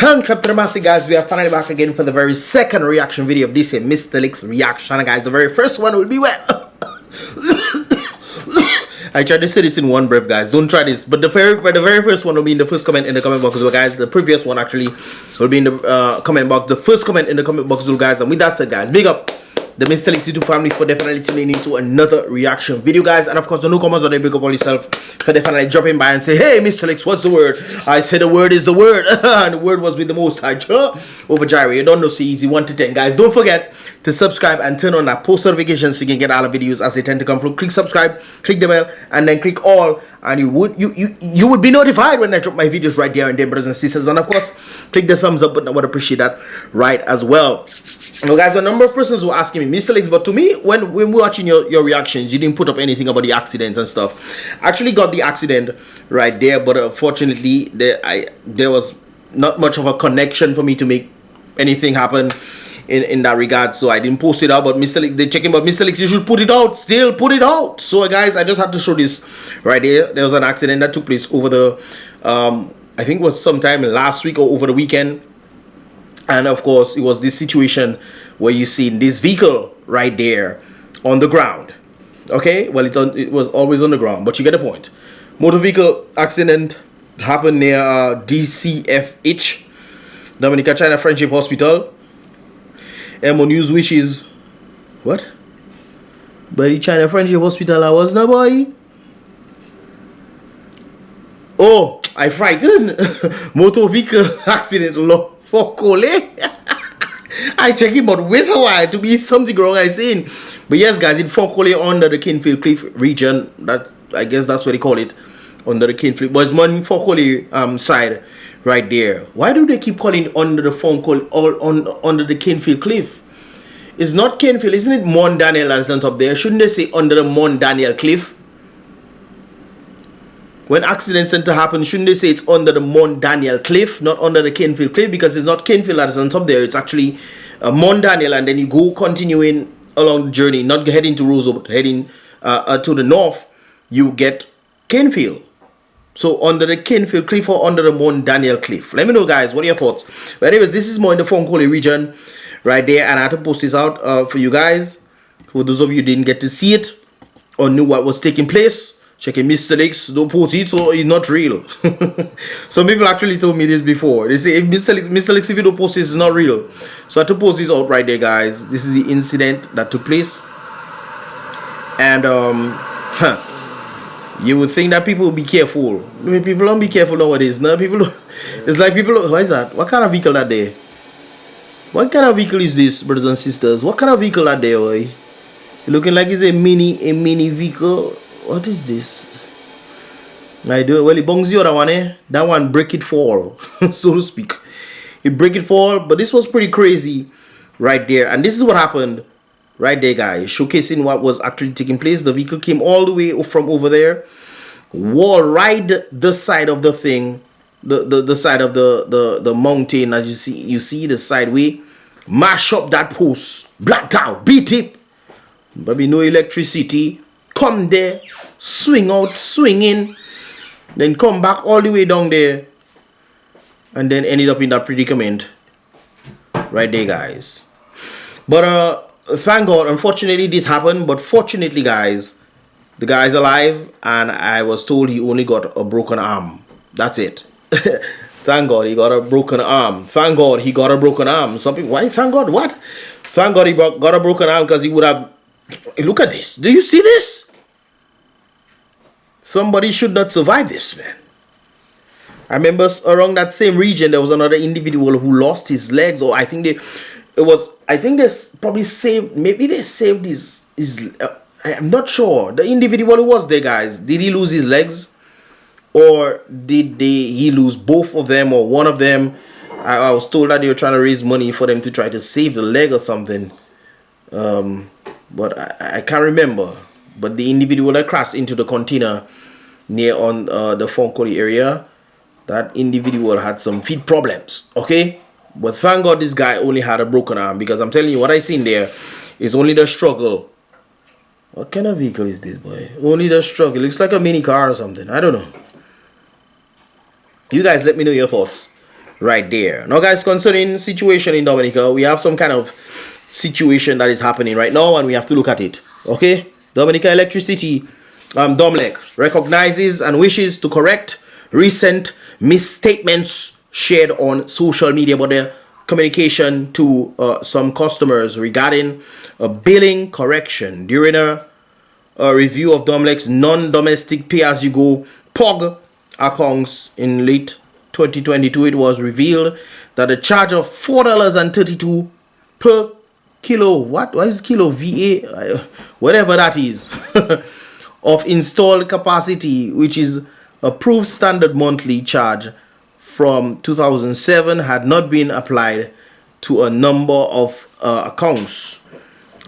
And Captain Massey, guys, we are finally back again for the very second reaction video of this Mystelics reaction. And guys, the very first one will be well. I tried to say this in one breath, guys. Don't try this. But the very first one will be in the first comment in the comment box, guys. The previous one actually will be in the comment box. The first comment in the comment box, guys. And with that said, guys, big up the Mystelics YouTube family for definitely tuning into another reaction video, guys. And of course, the newcomers, they big up on yourself for definitely dropping by and say, hey, Mystelics, what's the word? I said the word is the word. And the word was with the most high. Over Gyro. You don't know, so easy. 1 to 10, guys. Don't forget to subscribe and turn on that post notifications so you can get all the videos as they tend to come through. Click subscribe, click the bell, and then click all, and you would be notified when I drop my videos right there and then, brothers and sisters. And of course, click the thumbs up button. I would appreciate that right as well. Now, guys, a number of persons were asking me, Mystelics, but to me, when we're watching your reactions, you didn't put up anything about the accident and stuff. I actually got the accident right there, but unfortunately, there was not much of a connection for me to make anything happen in that regard, so I didn't post it out. But Mystelics, they're checking, but Mystelics, you should put it out. Still put it out. So guys, I just had to show this right there. There was an accident that took place over the I think it was sometime last week or over the weekend. And of course, it was this situation where you see this vehicle right there on the ground. Okay, well, it was always on the ground, but you get the point. Motor vehicle accident happened near DCFH, Dominica China Friendship Hospital. MO News wishes what? But the China Friendship Hospital I was no boy. Oh, I frightened. Motor vehicle accident for Cole. I check him, but wait a while to be something wrong I seen. But yes, guys, in Fokole under the Kinfield Cliff region, that I guess that's what they call it, under the Kinfield, but it's more in Fokole side right there. Why do they keep calling under the Fokole under the Kinfield Cliff? It's not Kinfield, isn't it? Mont Daniel that's on top there. Shouldn't they say under the Mont Daniel Cliff? When accidents tend to happen, shouldn't they say it's under the Mont Daniel Cliff, not under the Kinfield Cliff? Because it's not Kinfield that's on top there. It's actually Mont Daniel, and then you go continuing along the journey, not heading to Roseau, but heading to the north, you get Kinfield. So under the Kinfield Cliff or under the Mont Daniel Cliff? Let me know, guys, what are your thoughts? But anyways, this is more in the Fokole region right there, and I had to post this out for you guys. For those of you who didn't get to see it or knew what was taking place, checking Mystelics, don't post it, so it's not real. Some people actually told me this before. They say, if Mystelics, if you don't post this, it's not real. So I had to post this out right there, guys. This is the incident that took place. And you would think that people will be careful. I mean, people don't be careful nowadays. No, it's like people. What is that? What kind of vehicle that there? What kind of vehicle is this, brothers and sisters? What kind of vehicle that there, boy? Looking like it's a mini vehicle. What is this? I do. Well, it bongs the other one, eh? That one break it fall, so to speak. It break it fall, but this was pretty crazy right there. And this is what happened right there, guys, showcasing what was actually taking place. The vehicle came all the way from over there, wall ride the side of the thing, the side of the mountain, as you see the sideway, mash up that post, blacked out, beat it, maybe no electricity. Come there, swing out, swing in, then come back all the way down there, and then ended up in that predicament right there, guys. But thank God, unfortunately this happened, but fortunately, guys, the guy's alive, and I was told he only got a broken arm. That's it. Thank God he got a broken arm. Thank God he got a broken arm. Some people, why? Thank God what? Thank God he got a broken arm, because he would have. Look at this. Do you see this? Somebody should not survive this, man. I remember around that same region there was another individual who lost his legs, or I think they probably saved. Maybe they saved his. I'm not sure. The individual who was there, guys, did he lose his legs, or did he lose both of them, or one of them? I was told that they were trying to raise money for them to try to save the leg or something. But I can't remember. But the individual that crashed into the container near on the Fokole area, that individual had some feet problems. Okay, but thank God this guy only had a broken arm, because I'm telling you, what I seen there is only the struggle. What kind of vehicle is this, boy? Only the struggle. It looks like a mini car or something. I don't know. You guys let me know your thoughts right there. Now guys, concerning situation in Dominica, we have some kind of situation that is happening right now and we have to look at it. Okay, Dominica Electricity, Domlec recognizes and wishes to correct recent misstatements shared on social media about their communication to some customers regarding a billing correction during a review of Domlec's non-domestic pay-as-you-go POG accounts in late 2022. It was revealed that a charge of $4.32 per kilo, what is kilo VA, whatever that is, of installed capacity, which is approved standard monthly charge from 2007, had not been applied to a number of accounts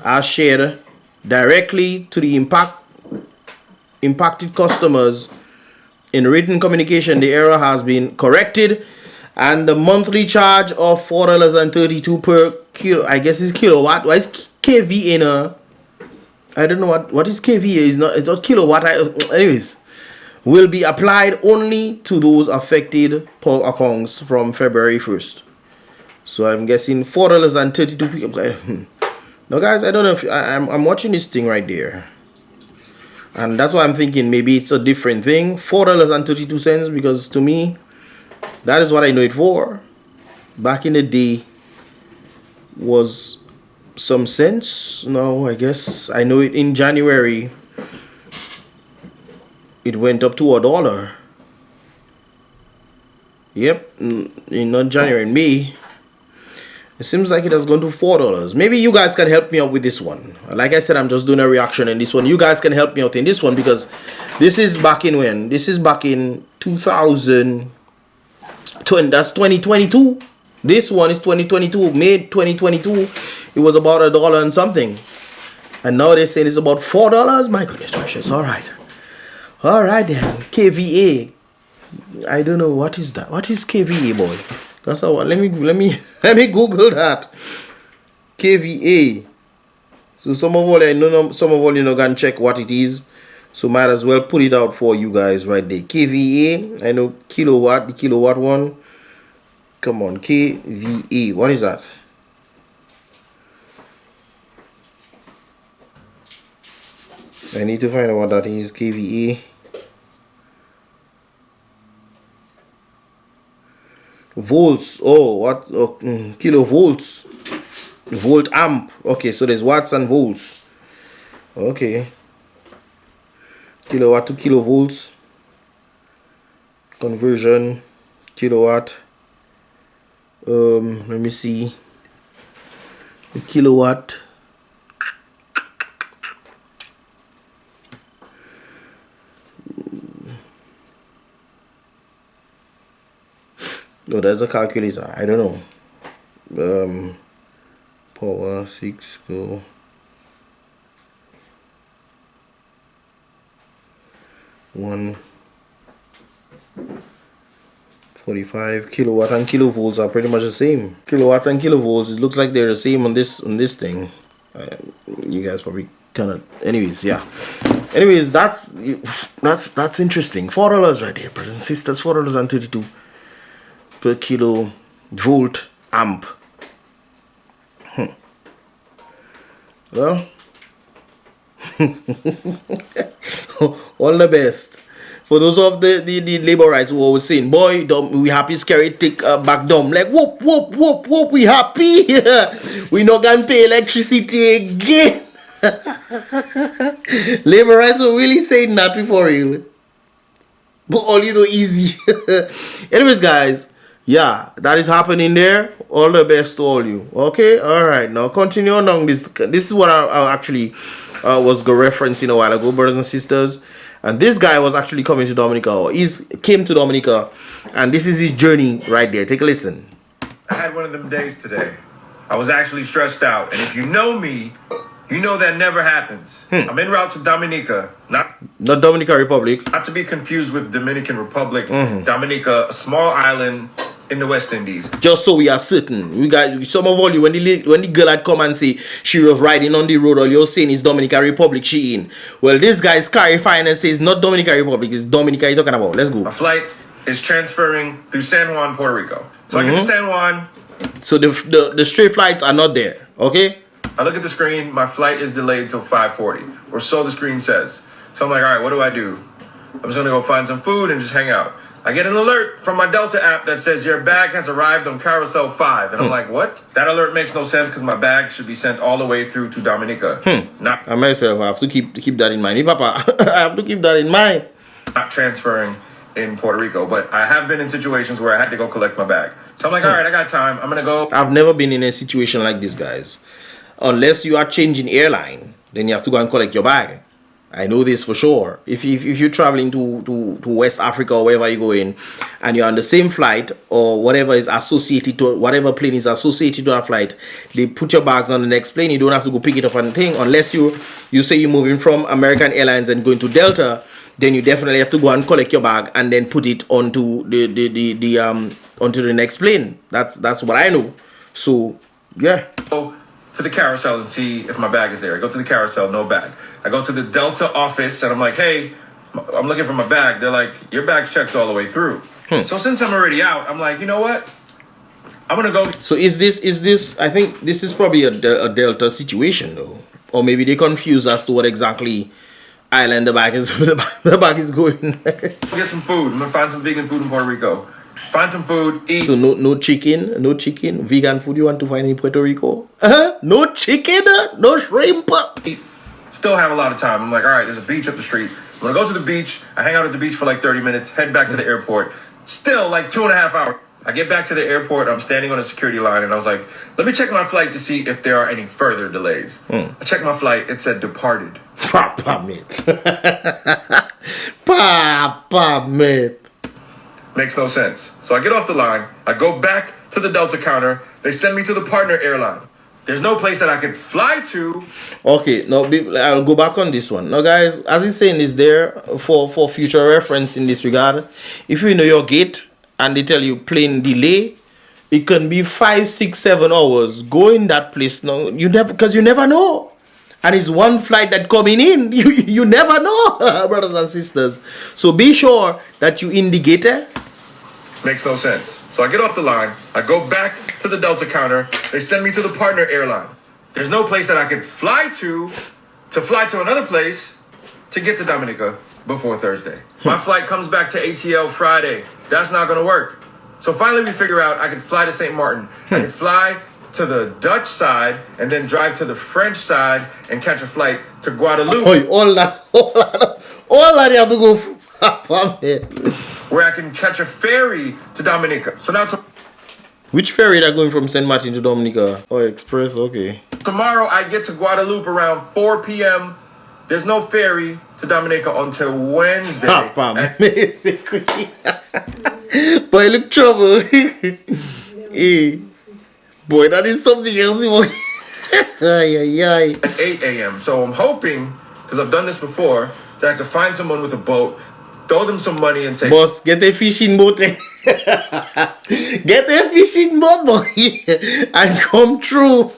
as shared directly to the impacted customers. In written communication, the error has been corrected and the monthly charge of $4.32 per kilo, I guess is kilowatt. Why is kVA now? I don't know what is kVA. It's not kilowatt. Anyways, will be applied only to those affected per accounts from February 1st. So I'm guessing $4.32. Now guys, I don't know if I'm watching this thing right there, and that's why I'm thinking maybe it's a different thing. $4.32, because to me that is what I know it for. Back in the day was some cents. No, I guess I know it in January it went up to $1. Yep, in not January, in May it seems like it has gone to $4. Maybe you guys can help me out with this one. Like I said, I'm just doing a reaction in this one. You guys can help me out in this one, because this is back in when? This is back in 2020. That's 2022. This one is 2022. May 2022. It was about $1 and something. And now they're saying it's about $4. My goodness gracious. Alright. Alright then. kVA. I don't know what is that. What is kVA, boy? That's how. Let me Google that. kVA. So some of all you know can check what it is. So might as well put it out for you guys right there. kVA. I know kilowatt, the kilowatt one. Come on, kVA. What is that? I need to find out what that is. kVA. Volts. Oh, what? Oh, kilovolts. Volt amp. Okay, so there's watts and volts. Okay. Kilowatt to kilovolts. Conversion. Kilowatt. Let me see. A kilowatt. Oh, there's a calculator. I don't know. Power 6 go. 145 kilowatt and kilovolts are pretty much the same. Kilowatt and kilovolts, it looks like they're the same on this thing. You guys probably kind of. Anyways, yeah. Anyways, that's interesting. $4 right there, brothers and sisters. $4.32 per kilo volt amp. Well, all the best for those of the labor rights who always saying, boy, we happy scary take back dumb, like whoop whoop whoop whoop, we happy. We not gonna pay electricity again. Labor rights are really saying that for real, but all you know easy. Anyways guys, yeah, that is happening there. All the best to all you. Okay, all right. Now continue on this. This is what I actually was referencing a while ago, brothers and sisters. And this guy was actually coming to Dominica, or came to Dominica, and this is his journey right there. Take a listen. I had one of them days today. I was actually stressed out, and if you know me, you know that never happens. I'm en route to Dominica, not Dominica Republic. Not to be confused with Dominican Republic. Dominica, a small island in the West Indies. Just so we are certain, we got some of all you when the girl had come and say she was riding on the road, all you're saying is Dominica Republic she in. Well, this guy is clarifying and says not Dominica Republic, it's Dominica you're talking about. Let's go. My flight is transferring through San Juan, Puerto Rico. So I get to San Juan. So the straight flights are not there, okay? I look at the screen. My flight is delayed till 5:40, or so the screen says. So I'm like, all right, what do I do? I'm just gonna go find some food and just hang out. I get an alert from my Delta app that says your bag has arrived on Carousel 5. And I'm like, what? That alert makes no sense because my bag should be sent all the way through to Dominica. I myself have to keep that in mind. Hey, Papa, I have to keep that in mind. Not transferring in Puerto Rico, but I have been in situations where I had to go collect my bag. So I'm like, all right, I got time. I'm going to go. I've never been in a situation like this, guys. Unless you are changing airline, then you have to go and collect your bag. I know this for sure. If you're traveling to West Africa or wherever you're going, and you're on the same flight or whatever is associated to whatever plane is associated to that flight, they put your bags on the next plane. You don't have to go pick it up on the thing unless you say you're moving from American Airlines and going to Delta. Then you definitely have to go and collect your bag and then put it onto onto the next plane. That's what I know. So yeah. To the carousel and see if my bag is there. I go to the carousel, no bag. I go to the Delta office and I'm like, hey, I'm looking for my bag. They're like, your bag's checked all the way through. So since I'm already out, I'm like, you know what? I'm gonna go. So is this? I think this is probably a Delta situation though, or maybe they confused as to what exactly island the bag is going. Get some food. I'm gonna find some vegan food in Puerto Rico. Find some food, eat. So no chicken, vegan food you want to find in Puerto Rico? No chicken, no shrimp. Still have a lot of time. I'm like, all right, there's a beach up the street. I'm gonna go to the beach. I hang out at the beach for like 30 minutes, head back to the airport. Still like 2.5 hours. I get back to the airport. I'm standing on a security line and I was like, let me check my flight to see if there are any further delays. I checked my flight. It said departed. Papa, mate. Papa, mate. Makes no sense. So I get off the line. I go back to the Delta counter. They send me to the partner airline. There's no place that I could fly to. Okay, now I'll go back on this one. Now, guys, as he's saying is there for future reference in this regard. If you know your gate and they tell you plane delay, it can be 5, 6, 7 hours. Go in that place now. You never know. And it's one flight that coming in. You never know, brothers and sisters. So be sure that you indicate it. Makes no sense. So I get off the line. I go back to the Delta counter. They send me to the partner airline. There's no place that I could fly to another place to get to Dominica before Thursday. My flight comes back to ATL Friday. That's not going to work. So finally we figure out I can fly to St. Martin. I can fly to the Dutch side and then drive to the French side and catch a flight to Guadeloupe. Oh, all that you have to go for. Where I can catch a ferry to Dominica. So now which ferry that going from St. Martin to Dominica? Oh, express, okay. Tomorrow I get to Guadeloupe around 4 p.m. There's no ferry to Dominica until Wednesday. Basically. Boy, look trouble. Hey. Boy, that is something else. At 8 a.m. So I'm hoping, because I've done this before, that I could find someone with a boat, throw them some money and say, boss, get a fishing boat. Get a fishing boat, boy. And come through.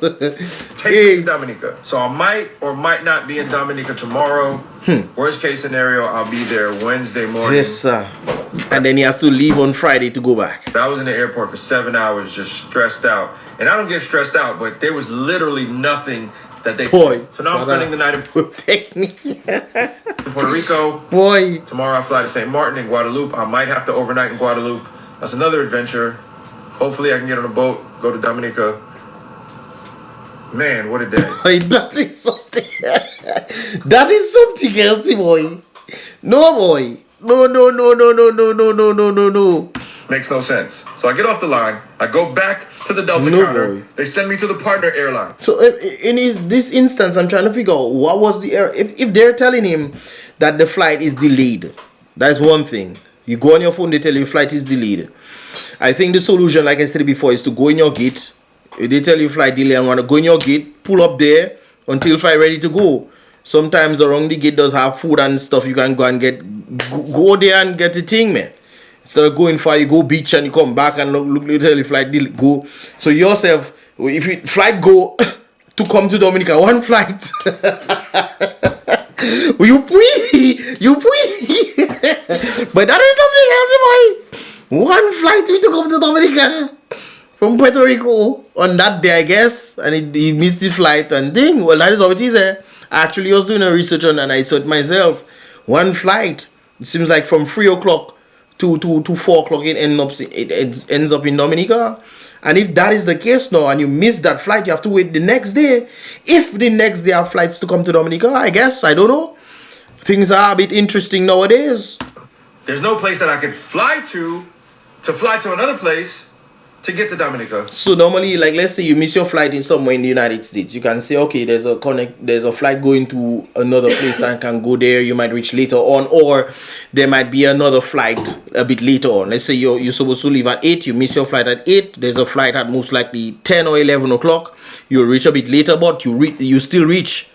Take me to Dominica. So I might or might not be in Dominica tomorrow. Worst case scenario, I'll be there Wednesday morning. Yes, sir. And then he has to leave on Friday to go back. I was in the airport for 7 hours just stressed out. And I don't get stressed out, but there was literally nothing that they did. So now I'm spending the night in Puerto Rico. Boy. Tomorrow I fly to St. Martin in Guadeloupe. I might have to overnight in Guadeloupe. That's another adventure. Hopefully I can get on a boat, go to Dominica. Man, what a day. Boy, that is something. That is something else, boy. No, boy. No. Makes no sense. So I get off the line. I go back to the Delta counter. Boy. They send me to the partner airline. So in this instance, I'm trying to figure out what was the error. If they're telling him that the flight is delayed, that's one thing. You go on your phone, they tell you flight is delayed. I think the solution, like I said before, is to go in your gate. If they tell you flight delay and want to go in your gate, pull up there until flight ready to go. Sometimes around the gate does have food and stuff. You can go and go there and get the thing, man. Instead of going far, you go beach and you come back and look literally flight go. So yourself, if you flight go to come to Dominica, one flight. you pee. But that is something else, boy. One flight we took up to Dominica from Puerto Rico on that day, I guess, and he missed the flight and thing. Well, that is how it is. I actually was doing a research on and I saw it myself. One flight. It seems like from 3 o'clock to 4 o'clock it ends up in Dominica. And if that is the case now and you miss that flight, you have to wait the next day. If the next day have flights to come to Dominica, I guess, I don't know. Things are a bit interesting nowadays. There's no place that I could fly to another place to get to Dominica. So normally, like let's say you miss your flight in somewhere in the United States, you can say, okay, there's a flight going to another place and can go there. You might reach later on, or there might be another flight a bit later on. Let's say you're supposed to leave at 8, you miss your flight at 8. There's a flight at most likely 10 or 11 o'clock. You'll reach a bit later, but you still reach.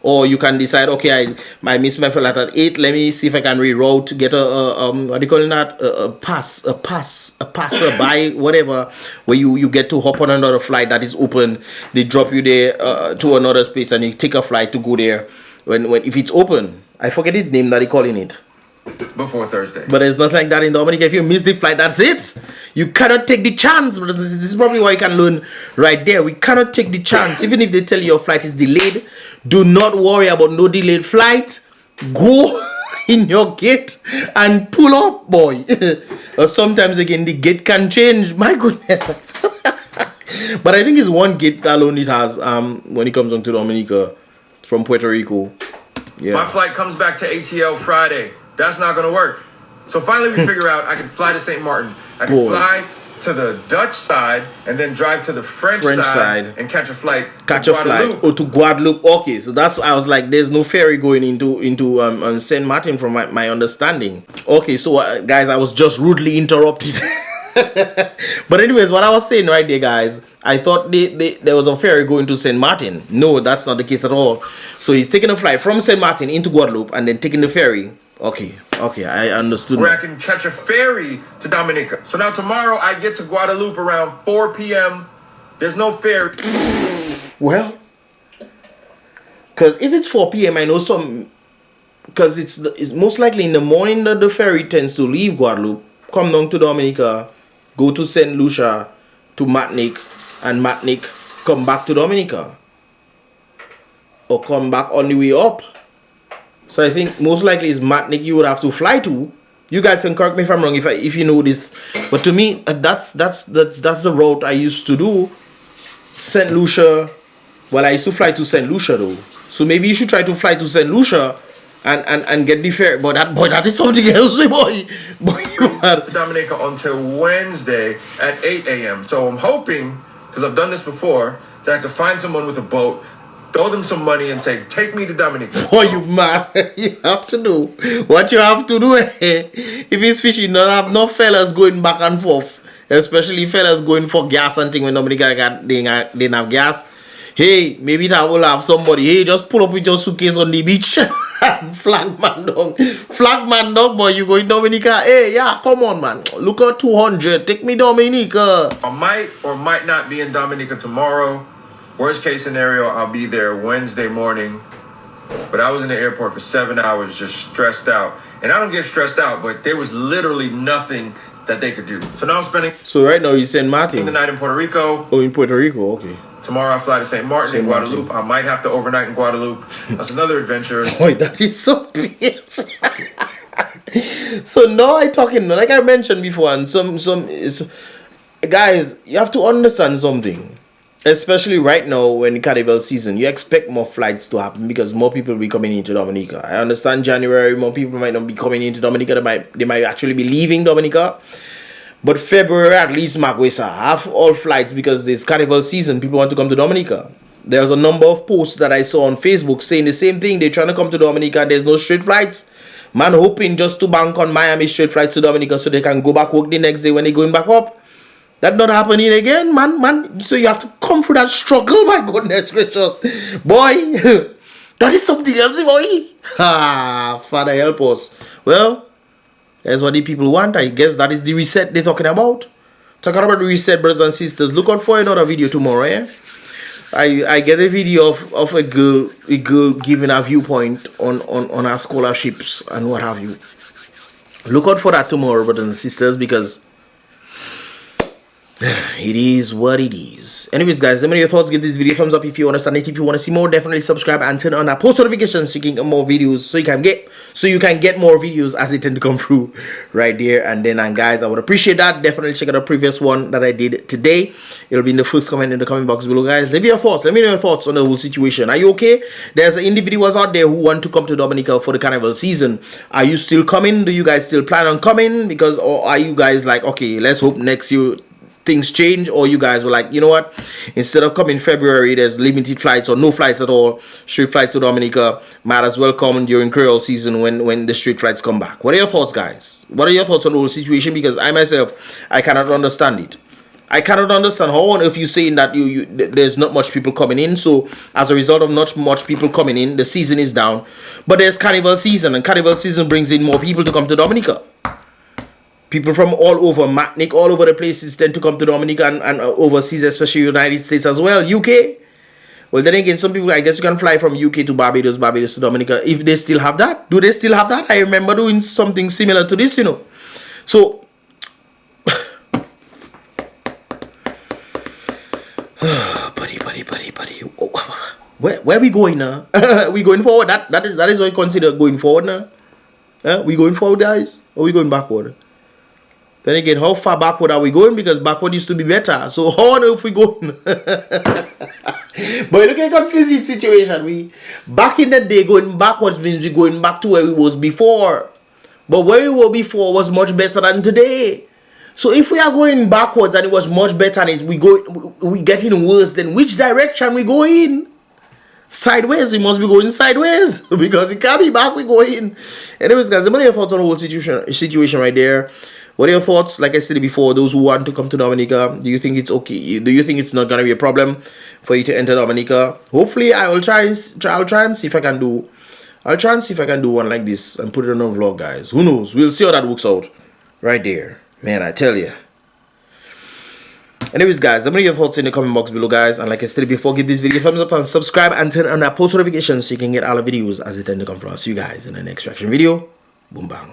Or you can decide, okay, I missed my flight at 8. Let me see if I can reroute, get what do you call that? A passerby, whatever, where you get to hop on another flight that is open. They drop you there to another space, and you take a flight to go there when if it's open. I forget the name that they calling it. Before Thursday. But it's not like that in Dominica. If you miss the flight, that's it. You cannot take the chance. This is probably why you can learn right there. We cannot take the chance. Even if they tell you your flight is delayed, do not worry about no delayed flight. Go in your gate and pull up, boy. Or sometimes again, the gate can change. My goodness. But I think it's one gate alone it has when it comes on to Dominica from Puerto Rico. Yeah. My flight comes back to ATL Friday. That's not going to work. So finally we figure out I can fly to St. Martin. I can fly to the Dutch side and then drive to the French side and catch a flight to Guadeloupe. Or to Guadeloupe. Okay, so that's I was like, there's no ferry going into St. Martin from my understanding. Okay, so guys, I was just rudely interrupted. But anyways, what I was saying right there, guys, I thought there was a ferry going to St. Martin. No, that's not the case at all. So he's taking a flight from St. Martin into Guadeloupe and then taking the ferry. Okay, I understood. Where I can catch a ferry to Dominica. So now tomorrow I get to Guadeloupe around 4 p.m. There's no ferry. Well, because if it's 4 p.m., I know some. Because it's most likely in the morning that the ferry tends to leave Guadeloupe, come down to Dominica, go to St. Lucia, to Martinique, and Martinique come back to Dominica. Or come back on the way up. So I think most likely it's Martinique you would have to fly to. You guys can correct me if I'm wrong if you know this. But to me, that's the route I used to do. St. Lucia. Well, I used to fly to St. Lucia though. So maybe you should try to fly to St. Lucia and get the ferry. But that is something else, boy. To Dominica until Wednesday at 8 a.m. So I'm hoping, because I've done this before, that I could find someone with a boat, throw them some money and say, take me to Dominica. Boy, you mad. You have to do what you have to do. If it's fishing, don't have no fellas going back and forth. Especially fellas going for gas and thing when Dominica didn't have gas. Hey, maybe that will have somebody. Hey, just pull up with your suitcase on the beach. Flag man dog, boy. You going Dominica? Hey, yeah, come on, man. Look at 200. Take me Dominica. I might or might not be in Dominica tomorrow. Worst case scenario, I'll be there Wednesday morning. But I was in the airport for 7 hours just stressed out. And I don't get stressed out, but there was literally nothing that they could do. So now I'm spending... So right now you're St. Martin? The night in Puerto Rico. Oh, in Puerto Rico, okay. Tomorrow I fly to St. Martin in Guadeloupe. I might have to overnight in Guadeloupe. That's another adventure. Boy, that is so serious. So now I talking, like I mentioned before, and guys, you have to understand something. Especially right now when carnival season, you expect more flights to happen because more people will be coming into Dominica. I understand January, more people might not be coming into Dominica. They might actually be leaving Dominica. But February, at least, Marquesa, have all flights because this carnival season, people want to come to Dominica. There's a number of posts that I saw on Facebook saying the same thing. They're trying to come to Dominica and there's no straight flights. Man hoping just to bank on Miami straight flights to Dominica so they can go back work the next day when they're going back up. That's not happening again, man. So you have to come through that struggle, my goodness gracious. Boy, that is something else, boy. Father help us. Well, that's what the people want. I guess that is the reset they're talking about. Talking about the reset, brothers and sisters. Look out for another video tomorrow, eh? I get a video of a girl giving a viewpoint on her scholarships and what have you. Look out for that tomorrow, brothers and sisters, because It is what it is. Anyways, guys, let me know your thoughts. Give this video a thumbs up if you understand it. If you want to see more, definitely subscribe and turn on that post notifications so you can get more videos. So you can get more videos as they tend to come through right there. And then, guys, I would appreciate that. Definitely check out the previous one that I did today. It'll be in the first comment in the comment box below, guys. Leave your thoughts. Let me know your thoughts on the whole situation. Are you okay? There's individuals out there who want to come to Dominica for the carnival season. Are you still coming? Do you guys still plan on coming? Because, or are you guys like, okay, let's hope next year things change, or you guys were like, you know what, instead of coming February, there's limited flights or no flights at all, straight flights to Dominica, might as well come during Creole season when the straight flights come back. What are your thoughts, guys? What are your thoughts on the whole situation? Because I myself, I cannot understand it. I cannot understand how on earth you saying that there's not much people coming in, so as a result of not much people coming in, the season is down, but there's carnival season, and carnival season brings in more people to come to Dominica. People from all over, Matnik, all over the places tend to come to Dominica and overseas, especially United States as well, UK. Well, then again, some people, I guess you can fly from UK to Barbados, Barbados to Dominica, if they still have that. Do they still have that? I remember doing something similar to this, you know. So, buddy. Where we going now? We going forward? That is what we consider going forward now. We going forward, guys? Or we going backward? Then again, how far backward are we going? Because backward used to be better. So how on earth we going? But look at a confusing situation. Back in the day, going backwards means we going back to where we was before. But where we were before was much better than today. So if we are going backwards and it was much better and we getting worse, then which direction we going? Sideways. We must be going sideways. Because it can't be back, we going. Anyways, guys, let me know your thoughts on the whole situation right there. What are your thoughts? Like I said before, those who want to come to Dominica, do you think it's okay? Do you think it's not going to be a problem for you to enter Dominica? Hopefully, I'll try and see if I can do. I'll try and see if I can do one like this and put it on a vlog, guys. Who knows? We'll see how that works out. Right there. Man, I tell you. Anyways, guys, let me know your thoughts in the comment box below, guys. And like I said before, give this video a thumbs up and subscribe and turn on that post notifications so you can get all the videos as they tend to come from us. See you guys in the next reaction video. Boom, bang.